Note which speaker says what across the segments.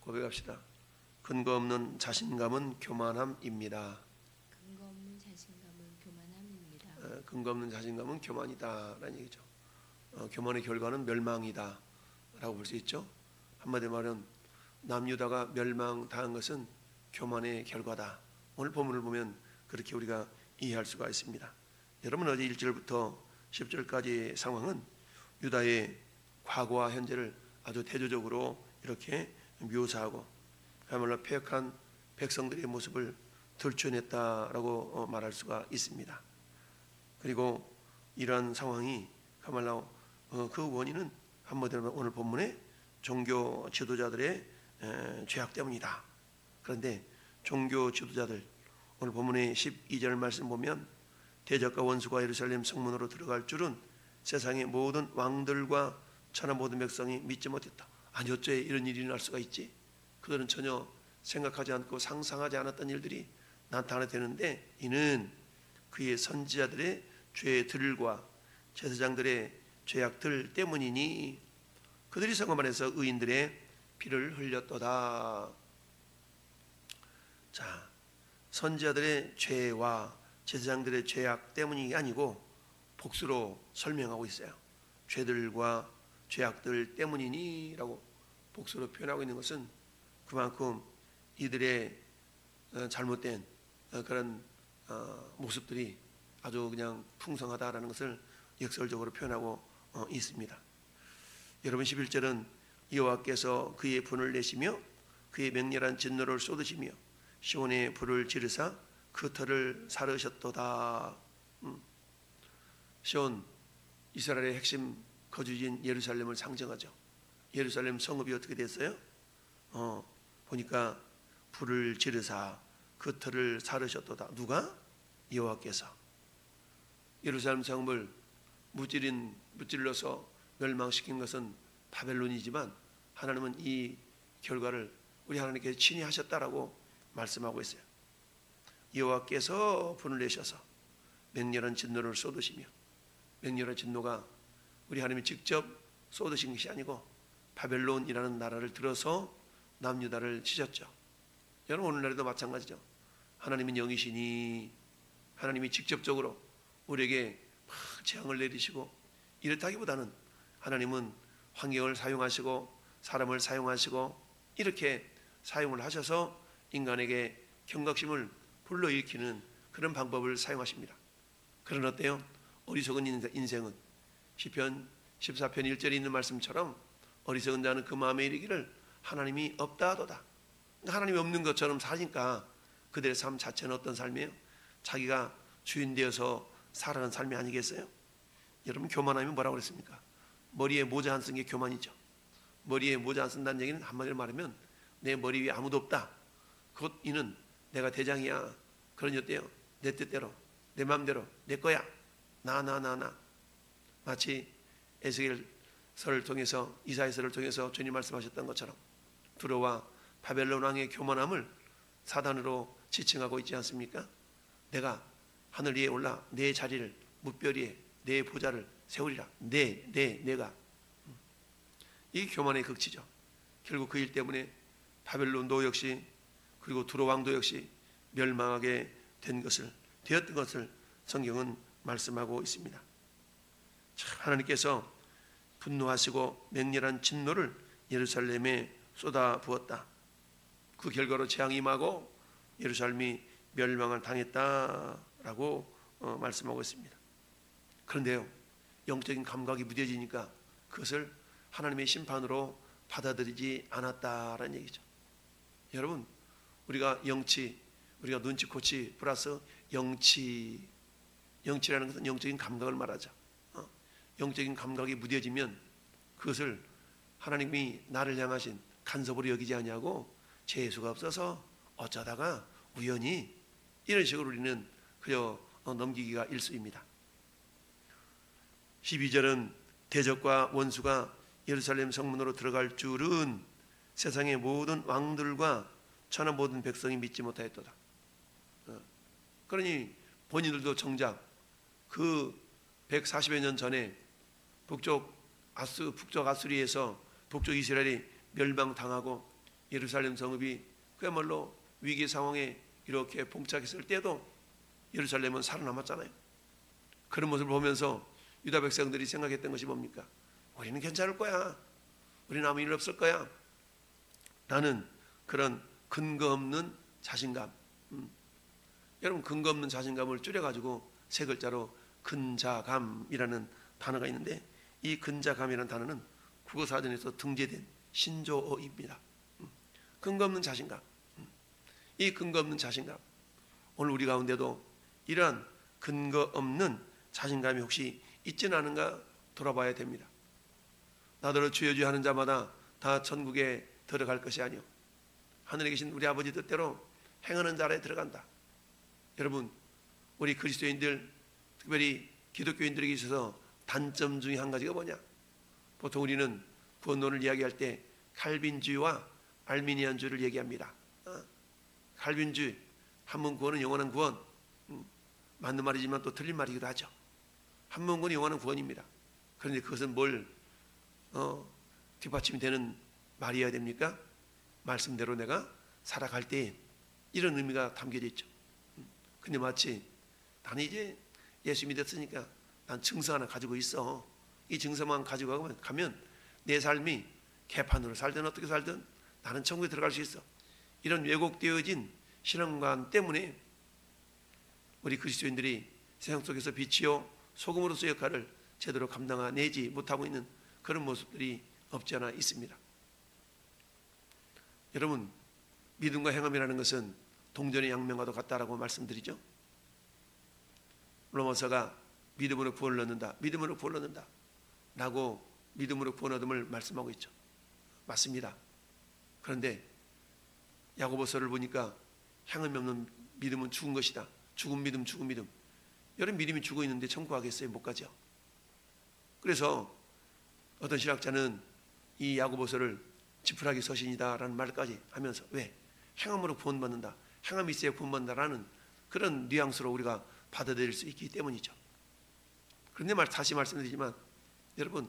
Speaker 1: 고백합시다. 근거 없는 자신감은 교만함입니다.
Speaker 2: 근거 없는 자신감은 교만함입니다.
Speaker 1: 근거 없는 자신감은 교만이다라는 얘기죠. 교만의 결과는 멸망이다 라고 볼 수 있죠. 한마디로 말하면 남유다가 멸망당한 것은 교만의 결과다. 오늘 본문을 보면 그렇게 우리가 이해할 수가 있습니다. 여러분, 어제 1절부터 10절까지의 상황은 유다의 과거와 현재를 아주 대조적으로 이렇게 묘사하고 그야말로 패역한 백성들의 모습을 들춰냈다라고 말할 수가 있습니다. 그리고 이러한 상황이 그야말로 그 원인은 한마디로 오늘 본문의 종교 지도자들의 죄악 때문이다. 그런데 종교 지도자들, 오늘 본문의 12절 말씀 보면 대적과 원수가 예루살렘 성문으로 들어갈 줄은 세상의 모든 왕들과 천하 모든 백성이 믿지 못했다. 아니 어째 이런 일이 날 수가 있지? 그들은 전혀 생각하지 않고 상상하지 않았던 일들이 나타나되는데 이는 그의 선지자들의 죄들과 제사장들의 죄악들 때문이니 그들이 성금 안에서 의인들의 피를 흘렸도다. 자, 선지자들의 죄와 제사장들의 죄악 때문이 아니고 복수로 설명하고 있어요. 죄들과 죄악들 때문이니 라고 복수로 표현하고 있는 것은 그만큼 이들의 잘못된 그런 모습들이 아주 그냥 풍성하다라는 것을 역설적으로 표현하고 있습니다. 여러분, 11절은 여호와께서 그의 분을 내시며 그의 맹렬한 진노를 쏟으시며 시온에 불을 지르사 그 터를 사르셨도다. 시온, 이스라엘의 핵심 거주지인 예루살렘을 상징하죠. 예루살렘 성읍이 어떻게 됐어요? 보니까 불을 지르사 그 터를 사르셨도다. 누가? 여호와께서. 예루살렘 성읍을 무찔러서 멸망시킨 것은 바벨론이지만 하나님은 이 결과를 우리 하나님께서 친히 하셨다라고 말씀하고 있어요. 여호와께서 분을 내셔서 맹렬한 진노를 쏟으시며, 맹렬한 진노가 우리 하나님이 직접 쏟으신 것이 아니고 바벨론이라는 나라를 들어서 남유다를 치셨죠. 여러분, 오늘날에도 마찬가지죠. 하나님은 영이시니 하나님이 직접적으로 우리에게 막 재앙을 내리시고 이렇다기보다는 하나님은 환경을 사용하시고 사람을 사용하시고 이렇게 사용을 하셔서 인간에게 경각심을 불러일으키는 그런 방법을 사용하십니다. 그런 어때요? 어리석은 인생은 시편 14편 1절에 있는 말씀처럼 어리석은 자는 그 마음에 이르기를 하나님이 없다 하도다. 하나님이 없는 것처럼 사니까 그들의 삶 자체는 어떤 삶이에요? 자기가 주인 되어서 살아가는 삶이 아니겠어요? 여러분, 교만하면 뭐라고 그랬습니까? 머리에 모자 안 쓴 게 교만이죠. 머리에 모자 안 쓴다는 얘기는 한마디로 말하면 내 머리 위에 아무도 없다. 곧 이는 내가 대장이야. 그러니 어때요? 내 뜻대로, 내 마음대로, 내 거야. 나. 마치 에스겔서를 통해서, 이사야서를 통해서 주님 말씀하셨던 것처럼 두로와 바벨론 왕의 교만함을 사단으로 지칭하고 있지 않습니까? 내가 하늘 위에 올라 내 자리를 무별 위에 내 보좌를 세우리라. 내가. 이게 교만의 극치죠. 결국 그 일 때문에 바벨론도 역시, 그리고 두로 왕도 역시 멸망하게 되었던 것을 성경은 말씀하고 있습니다. 참, 하나님께서 분노하시고 맹렬한 진노를 예루살렘에 쏟아 부었다. 그 결과로 재앙이 임하고 예루살렘이 멸망을 당했다라고 말씀하고 있습니다. 그런데요, 영적인 감각이 무뎌지니까 그것을 하나님의 심판으로 받아들이지 않았다라는 얘기죠. 여러분, 우리가 영치, 우리가 눈치코치 플러스 영치라는 것은 영적인 감각을 말하죠. 영적인 감각이 무뎌지면 그것을 하나님이 나를 향하신 간섭으로 여기지 아니하고 재수가 없어서 어쩌다가 우연히 이런 식으로 우리는 그저 넘기기가 일쑤입니다. 12절은 대적과 원수가 예루살렘 성문으로 들어갈 줄은 세상의 모든 왕들과 천하 모든 백성이 믿지 못하였도다. 그러니 본인들도 정작 그 140여 년 전에 북쪽 아수리에서 북쪽 이스라엘이 멸망당하고 예루살렘 성읍이 그야말로 위기 상황에 이렇게 봉착했을 때도 예루살렘은 살아남았잖아요. 그런 모습을 보면서 유다 백성들이 생각했던 것이 뭡니까? 우리는 괜찮을 거야. 우리는 아무 일 없을 거야. 라는 그런 근거 없는 자신감. 여러분, 근거 없는 자신감을 줄여가지고 세 글자로 근자감이라는 단어가 있는데, 이 근자감이라는 단어는 국어사전에서 등재된 신조어입니다. 근거 없는 자신감. 이 근거 없는 자신감, 오늘 우리 가운데도 이러한 근거 없는 자신감이 혹시 있지는 않은가 돌아봐야 됩니다. 나더러 주여 주여 하는 자마다 다 천국에 들어갈 것이 아니오, 하늘에 계신 우리 아버지 뜻대로 행하는 자라에 들어간다. 여러분, 우리 그리스도인들, 특별히 기독교인들에게 있어서 단점 중에 한 가지가 뭐냐? 보통 우리는 구원론을 이야기할 때 칼빈주의와 알미니안주의를 얘기합니다. 칼빈주의, 한 번 구원은 영원한 구원, 맞는 말이지만 또 틀린 말이기도 하죠. 한 번 구원은 영원한 구원입니다. 그런데 그것은 뭘 뒷받침이 되는 말이어야 됩니까? 말씀대로 내가 살아갈 때 이런 의미가 담겨져 있죠. 근데 마치 나는 이제 예수 믿었으니까 난 증서 하나 가지고 있어, 이 증서만 가지고 가면 내 삶이 개판으로 살든 어떻게 살든 나는 천국에 들어갈 수 있어, 이런 왜곡되어진 신앙관 때문에 우리 그리스도인들이 세상 속에서 빛이요 소금으로서 역할을 제대로 감당해내지 못하고 있는 그런 모습들이 없지 않아 있습니다. 여러분, 믿음과 행함이라는 것은 동전의 양면과도 같다라고 말씀드리죠. 로마서가 믿음으로 구원을 얻는다, 믿음으로 구원을 얻는다 라고 믿음으로 구원 얻음을 말씀하고 있죠. 맞습니다. 그런데 야고보서를 보니까 향음이 없는 믿음은 죽은 것이다. 죽은 믿음, 죽은 믿음. 여러분, 믿음이 죽어 있는데 천국 가겠어요? 못 가죠. 그래서 어떤 신학자는 이 야고보서를 지푸라기 서신이다라는 말까지 하면서, 왜? 행함으로 구원받는다, 행함이 있어야 구원받는다라는 그런 뉘앙스로 우리가 받아들일 수 있기 때문이죠. 그런데 다시 말씀드리지만 여러분,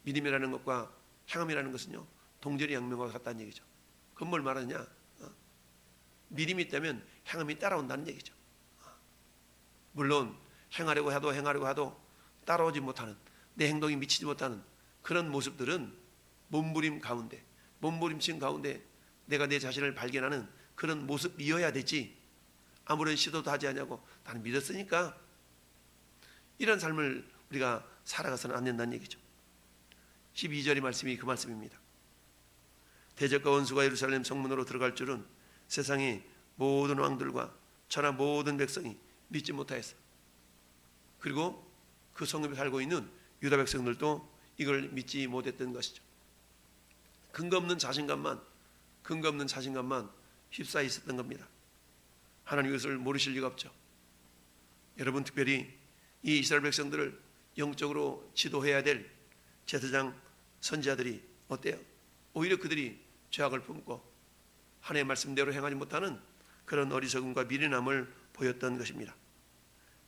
Speaker 1: 믿음이라는 것과 행함이라는 것은요 동전의 양면과 같다는 얘기죠. 그건 뭘 말하느냐? 믿음이 있다면 행함이 따라온다는 얘기죠. 물론 행하려고 해도 따라오지 못하는, 내 행동이 미치지 못하는 그런 모습들은 몸부림친 가운데 내가 내 자신을 발견하는 그런 모습이어야 되지, 아무런 시도도 하지 않냐고 나는 믿었으니까 이런 삶을 우리가 살아가서는 안 된다는 얘기죠. 12절의 말씀이 그 말씀입니다. 대적과 원수가 예루살렘 성문으로 들어갈 줄은 세상의 모든 왕들과 천하 모든 백성이 믿지 못하였어. 그리고 그 성읍에 살고 있는 유다 백성들도 이걸 믿지 못했던 것이죠. 근거 없는 자신감만 휩싸여 있었던 겁니다. 하나님 이것을 모르실 리가 없죠. 여러분, 특별히 이 이스라엘 백성들을 영적으로 지도해야 될 제사장 선지자들이 어때요? 오히려 그들이 죄악을 품고 하나님의 말씀대로 행하지 못하는 그런 어리석음과 미련함을 보였던 것입니다.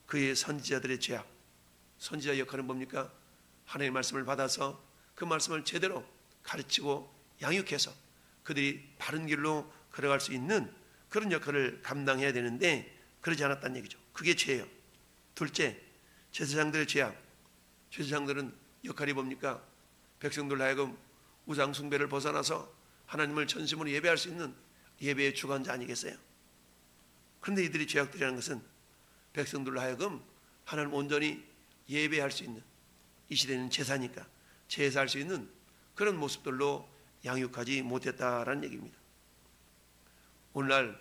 Speaker 1: 그의 선지자들의 죄악, 선지자 역할은 뭡니까? 하나님의 말씀을 받아서 그 말씀을 제대로 가르치고 양육해서 그들이 바른 길로 걸어갈 수 있는 그런 역할을 감당해야 되는데 그러지 않았다는 얘기죠. 그게 죄예요. 둘째, 제사장들의 죄악. 제사장들은 역할이 뭡니까? 백성들 하여금 우상 숭배를 벗어나서 하나님을 전심으로 예배할 수 있는 예배의 주관자 아니겠어요? 그런데 이들이 죄악들이라는 것은 백성들로 하여금 하나님 온전히 예배할 수 있는, 이 시대는 제사니까 제사할 수 있는 그런 모습들로 양육하지 못했다라는 얘기입니다. 오늘날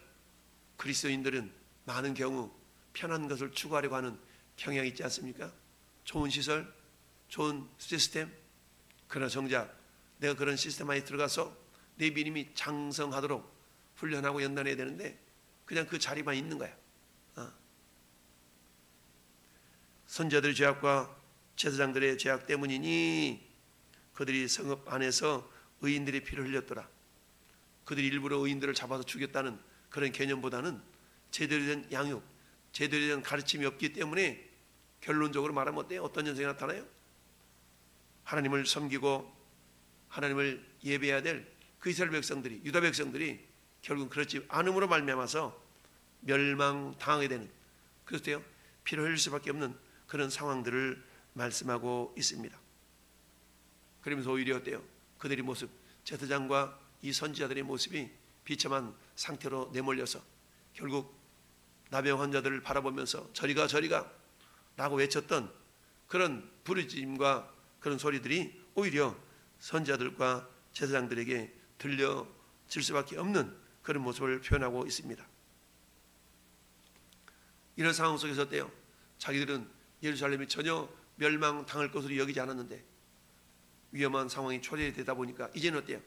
Speaker 1: 그리스도인들은 많은 경우 편한 것을 추구하려고 하는 경향이 있지 않습니까? 좋은 시설, 좋은 시스템. 그러나 정작 내가 그런 시스템 안에 들어가서 내 믿음이 장성하도록 훈련하고 연단해야 되는데 그냥 그 자리만 있는 거야. 선지자들의 죄악과 제사장들의 죄악 때문이니 그들이 성읍 안에서 의인들의 피를 흘렸더라. 그들이 일부러 의인들을 잡아서 죽였다는 그런 개념보다는 제대로 된 양육, 제대로 된 가르침이 없기 때문에 결론적으로 말하면 어때요? 어떤 현상이 나타나요? 하나님을 섬기고 하나님을 예배해야 될 그 이스라엘 백성들이, 유다 백성들이 결국 그렇지 않음으로 말미암아서 멸망당하게 되는, 그래서 피를 흘릴 수밖에 없는 그런 상황들을 말씀하고 있습니다. 그러면서 오히려 어때요? 그들의 모습, 제사장과 이 선지자들의 모습이 비참한 상태로 내몰려서 결국 나병 환자들을 바라보면서 저리가 저리가 라고 외쳤던 그런 부르짖음과 그런 소리들이 오히려 선지자들과 제사장들에게 들려질 수밖에 없는 그런 모습을 표현하고 있습니다. 이런 상황 속에서 어때요? 자기들은 예루살렘이 전혀 멸망당할 것으로 여기지 않았는데 위험한 상황이 초래되다 보니까 이제는 어때요?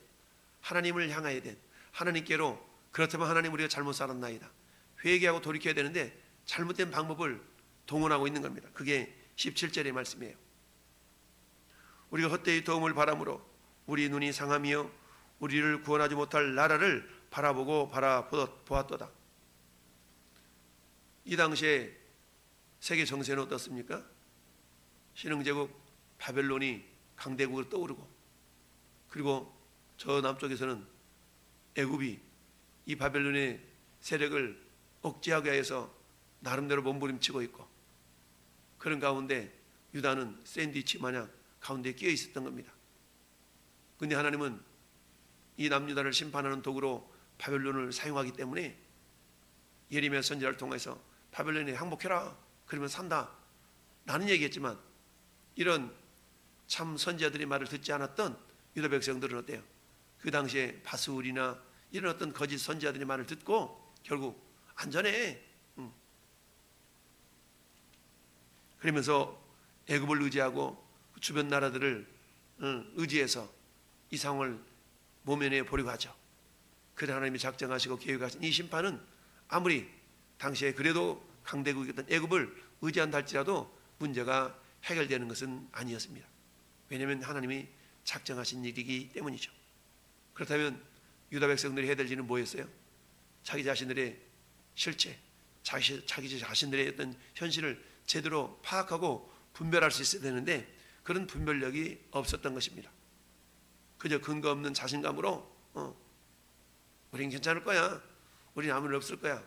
Speaker 1: 하나님을 향하여야 된, 하나님께로, 그렇다면 하나님 우리가 잘못 살았나이다, 회개하고 돌이켜야 되는데 잘못된 방법을 동원하고 있는 겁니다. 그게 17절의 말씀이에요. 우리가 헛되이 도움을 바람으로 우리 눈이 상하며 우리를 구원하지 못할 나라를 바라보고 바라보았도다. 이 당시에 세계 정세는 어떻습니까? 신흥제국 바벨론이 강대국으로 떠오르고, 그리고 저 남쪽에서는 애굽이 이 바벨론의 세력을 억제하기 위해서 나름대로 몸부림치고 있고, 그런 가운데 유다는 샌드위치 마냥 가운데 끼어 있었던 겁니다. 그런데 하나님은 이 남유다를 심판하는 도구로 바벨론을 사용하기 때문에 예레미야 선지자를 통해서 바벨론에 항복해라, 그러면 산다 라는 얘기했지만, 이런 참 선지자들의 말을 듣지 않았던 유다 백성들은 어때요? 그 당시에 바스울이나 이런 어떤 거짓 선지자들의 말을 듣고 결국 안전해, 그러면서 애굽을 의지하고 주변 나라들을 의지해서 이 상황을 모면해 보려고 하죠. 그래 하나님이 작정하시고 계획하신 이 심판은 아무리 당시에 그래도 강대국이었던 애굽을 의지한다 할지라도 문제가 해결되는 것은 아니었습니다. 왜냐하면 하나님이 작정하신 일이기 때문이죠. 그렇다면 유다 백성들이 해야 될 일은 뭐였어요? 자기 자신들의 실체, 자기 자신들의 어떤 현실을 제대로 파악하고 분별할 수 있어야 되는데 그런 분별력이 없었던 것입니다. 그저 근거 없는 자신감으로 우린 괜찮을 거야, 우린 아무 일 없을 거야.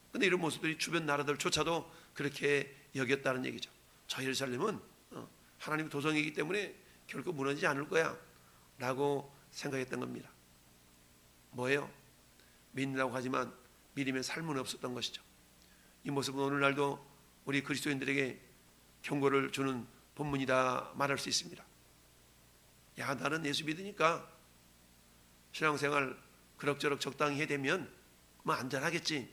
Speaker 1: 그런데 이런 모습들이 주변 나라들조차도 그렇게 여겼다는 얘기죠. 저 예루살렘은 하나님의 도성이기 때문에 결코 무너지지 않을 거야 라고 생각했던 겁니다. 뭐예요? 믿는다고 하지만 믿음의 삶은 없었던 것이죠. 이 모습은 오늘날도 우리 그리스도인들에게 경고를 주는 본문이다 말할 수 있습니다. 야, 나는 예수 믿으니까 신앙생활 그럭저럭 적당히 해야 되면 뭐 안전하겠지.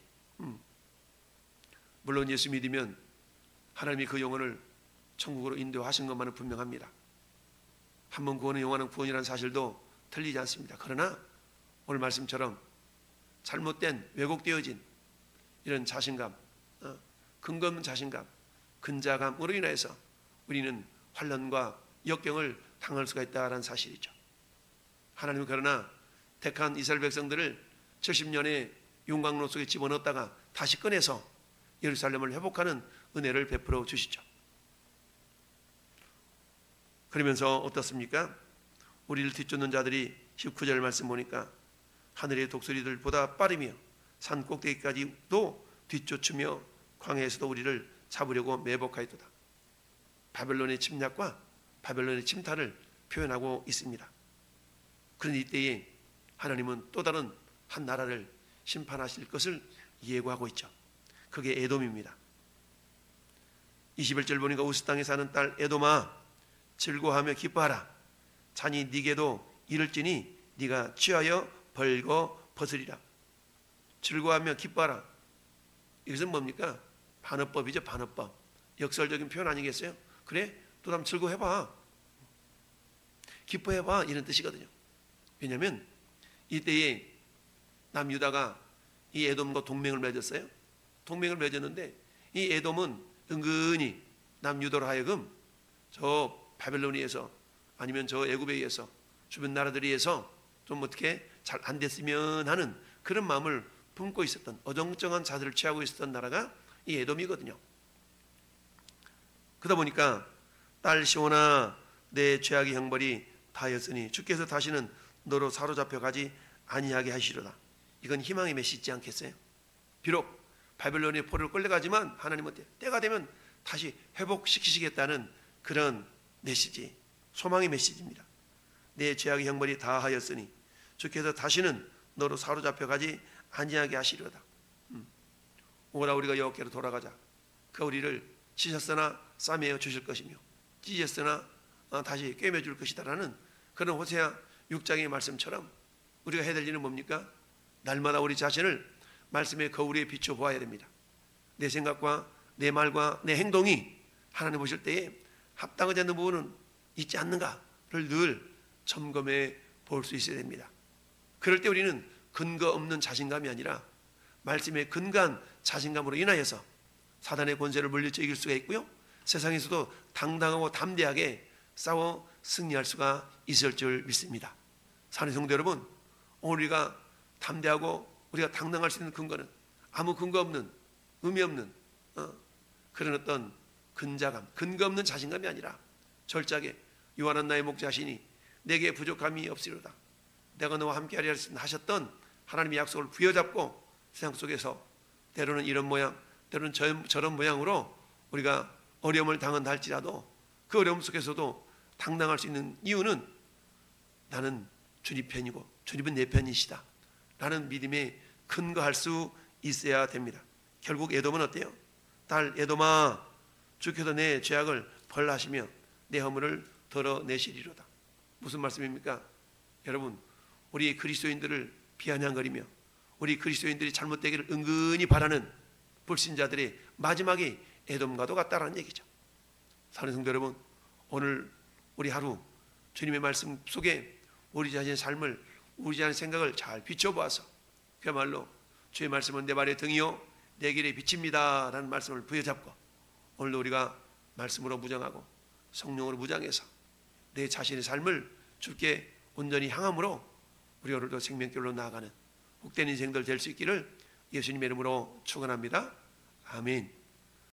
Speaker 1: 물론 예수 믿으면 하나님이 그 영혼을 천국으로 인도하신 것만은 분명합니다. 한 번 구원은 영원한 구원이라는 사실도 틀리지 않습니다. 그러나 오늘 말씀처럼 잘못된 왜곡되어진 이런 자신감, 근거 없는 자신감, 근자감으로 인해서 우리는 환난과 역경을 당할 수가 있다는 사실이죠. 하나님은 그러나 택한 이스라엘 백성들을 70년의 용광로 속에 집어넣었다가 다시 꺼내서 예루살렘을 회복하는 은혜를 베풀어 주시죠. 그러면서 어떻습니까? 우리를 뒤쫓는 자들이 19절 말씀 보니까 하늘의 독수리들보다 빠르며 산 꼭대기까지도 뒤쫓으며 광야에서도 우리를 잡으려고 매복하였도다. 바벨론의 침략과 바벨론의 침탈을 표현하고 있습니다. 그런 이때에 하나님은 또 다른 한 나라를 심판하실 것을 예고하고 있죠. 그게 에돔입니다. 21절 보니까 우스 땅에 사는 딸 에돔아, 즐거워하며 기뻐하라. 자니 네게도 이를지니 네가 취하여 벌거 벗으리라. 즐거워하며 기뻐하라. 이것은 뭡니까? 반어법이죠. 반어법. 역설적인 표현 아니겠어요? 그래? 또 한번 즐거워해봐, 기뻐해봐, 이런 뜻이거든요. 왜냐하면 이때에 남유다가 이 에돔과 동맹을 맺었어요. 동맹을 맺었는데 이 에돔은 은근히 남유다로 하여금 저 바벨론에서 아니면 저 애굽에 의해서 주변 나라들에 의해서 좀 어떻게 잘 안 됐으면 하는 그런 마음을 품고 있었던, 어정쩡한 자세를 취하고 있었던 나라가 이 에돔이거든요. 그러다 보니까 딸 시온아, 내 죄악의 형벌이 다였으니 주께서 다시는 너로 사로잡혀 가지 아니하게 하시리로다. 이건 희망의 메시지지 않겠어요? 비록 바벨론의 포로로 끌려가지만 하나님은 때가 되면 다시 회복시키시겠다는 그런 메시지, 소망의 메시지입니다. 내 죄악의 형벌이 다하였으니 주께서 다시는 너로 사로잡혀 가지 아니하게 하시리로다. 오라 우리가 여호와께로 돌아가자. 그 우리를 치셨으나 싸매어 주실 것이며 찢었으나 다시 꿰매 줄 것이다라는 그런 호세아 6장의 말씀처럼 우리가 해야 될 일은 뭡니까? 날마다 우리 자신을 말씀의 거울에 비춰 보아야 됩니다. 내 생각과 내 말과 내 행동이 하나님 보실 때에 합당하지 않는 부분은 있지 않는가를 늘 점검해 볼 수 있어야 됩니다. 그럴 때 우리는 근거 없는 자신감이 아니라 말씀에 근거한 자신감으로 인하여서 사단의 권세를 물리쳐 이길 수가 있고요, 세상에서도 당당하고 담대하게 싸워 승리할 수가 있을 줄 믿습니다. 사랑하는 성도 여러분, 오늘 우리가 담대하고 우리가 당당할 수 있는 근거는 아무 근거 없는, 의미 없는 그런 어떤 근자감, 근거 없는 자신감이 아니라 절작에 요한한 나의 목자시니 내게 부족함이 없으리로다. 내가 너와 함께하리라 하셨던 하나님의 약속을 부여잡고 세상 속에서 때로는 이런 모양, 때로는 저런 모양으로 우리가 어려움을 당한다 할지라도 그 어려움 속에서도 당당할 수 있는 이유는 나는 주님 편이고 주님은 내 편이시다 라는 믿음에 근거할 수 있어야 됩니다. 결국 에돔은 어때요? 딸 에돔아, 주께서 내 죄악을 벌하시며 내 허물을 덜어내시리로다. 무슨 말씀입니까? 여러분, 우리 그리스도인들을 비아냥거리며 우리 그리스도인들이 잘못되기를 은근히 바라는 불신자들의 마지막이 에돔과도 같다라는 얘기죠. 사랑하는 성도 여러분, 오늘 우리 하루 주님의 말씀 속에 우리 자신의 삶을, 우리 자신의 생각을 잘 비춰보아서 그야말로 주의 말씀은 내 발의 등이요 내 길의 빛입니다 라는 말씀을 부여잡고 오늘도 우리가 말씀으로 무장하고 성령으로 무장해서 내 자신의 삶을 주께 온전히 향함으로 우리 오늘도 생명길로 나아가는 복된 인생들 될 수 있기를 예수님의 이름으로 축원합니다. 아멘.